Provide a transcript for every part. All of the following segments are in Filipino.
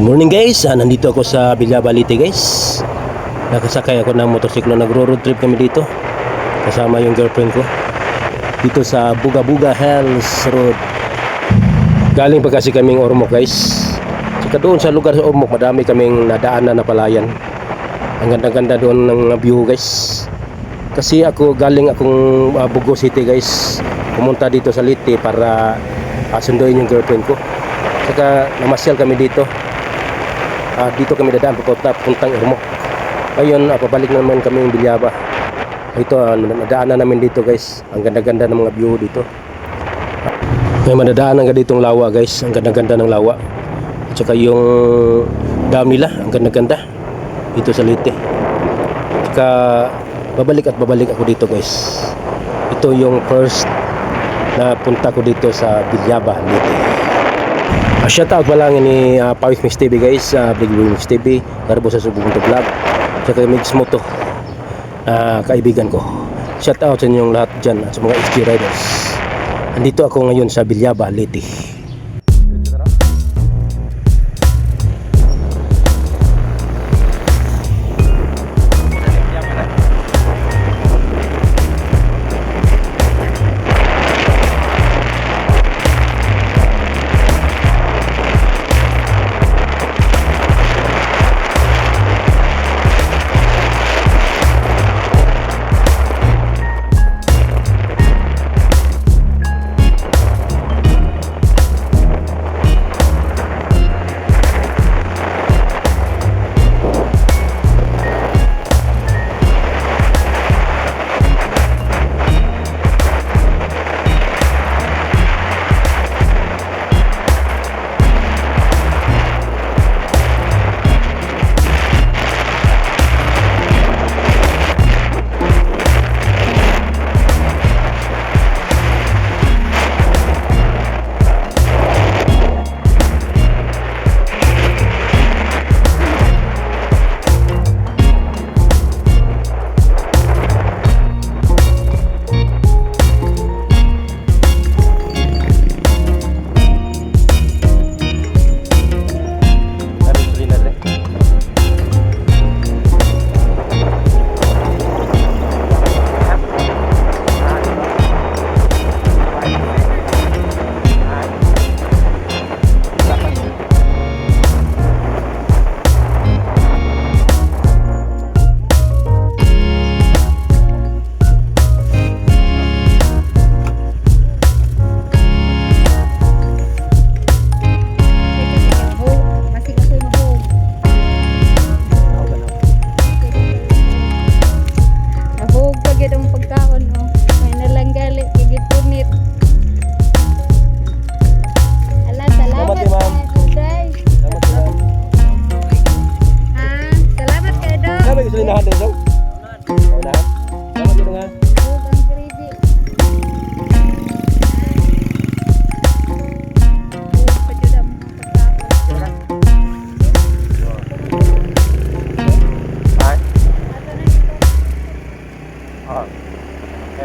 Morning guys, nandito ako sa Villa Balite guys. Nakasakay ako ng motorsiklo, nagro-road trip kami dito. Kasama yung girlfriend ko. Dito sa Buga Buga Hills Road. Galing pa kasi kaming Ormoc guys. Saka doon sa lugar sa Ormoc, madami kaming nadaanan na palayan. Ang ganda-ganda doon ng view guys. Kasi galing akong Bugo City guys. Pumunta dito sa Liti para sunduin yung girlfriend ko. Saka namasyal kami dito. Dito kami dadaan puntang Ormoc. Ngayon pabalik naman kami ng Bilyaba. Ito nadaanan namin dito guys. Ang ganda-ganda ng mga view dito. May madadaanan ka ditong lawa guys. Ang ganda-ganda ng lawa. At saka yung dam nila, ang ganda-ganda dito sa Leyte. Saka babalik ako dito guys. Ito yung first na punta ko dito sa Bilyaba, Leyte. Shout out pala ni Pawis Mix TV guys, Big Mix TV, Garbo sa Subong Vlog. Saka Mix Moto, kaibigan ko. Shout out sa inyong lahat dyan at sa mga SG Riders. Andito ako ngayon sa Bilyaba, Leyte.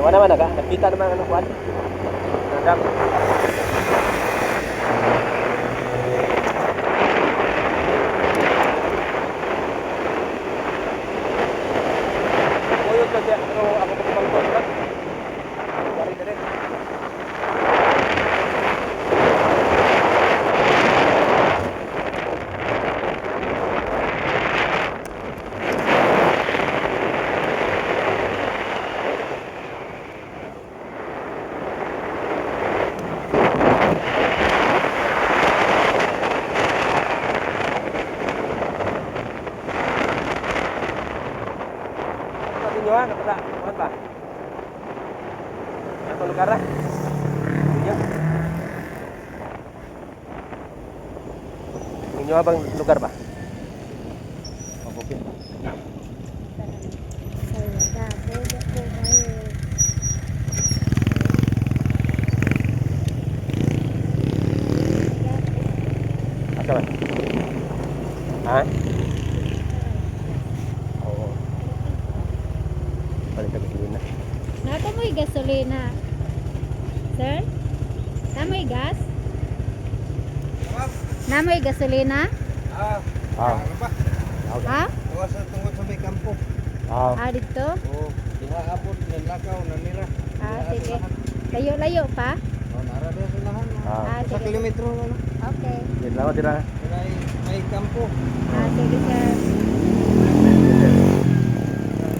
Wala naman nakita naman ang kuwan. Nadam. Oyod ka siya, pero ako pagpangkot ka. Bari na rin. Nakita, kuhan ba? Ito lugar na? Inyo? Inyo bang lugar ba? Okay. Asa ba? Ha? Nakamoy gasolina. Sir? Namoy gas? Namoy gasolina? Ah. Ha? Tungkol sa may kampo. Ah. Dito? Oo. Ihaabot, nilakaw, nanira. Sige. Layo-layo pa? Nara din silahan. Sa Sige. kilometro na. Okay. Salamat dira. May kampo. Sige, sir.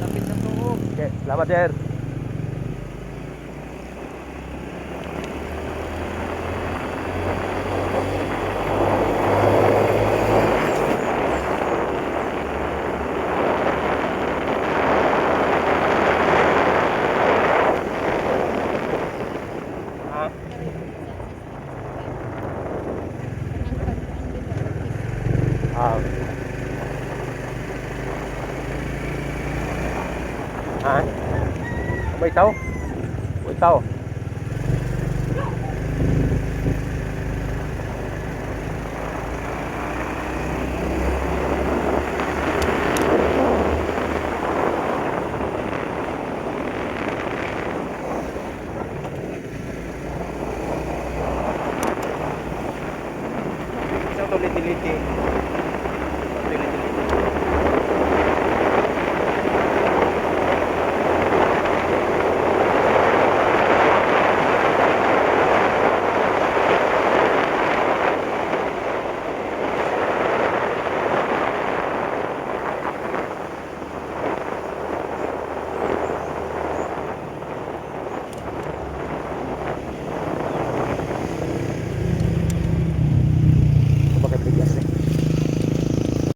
Lapit sa tuog. Okay, salamat sir. Ah. Ah. May tao? May tao? Sa to liti-liti.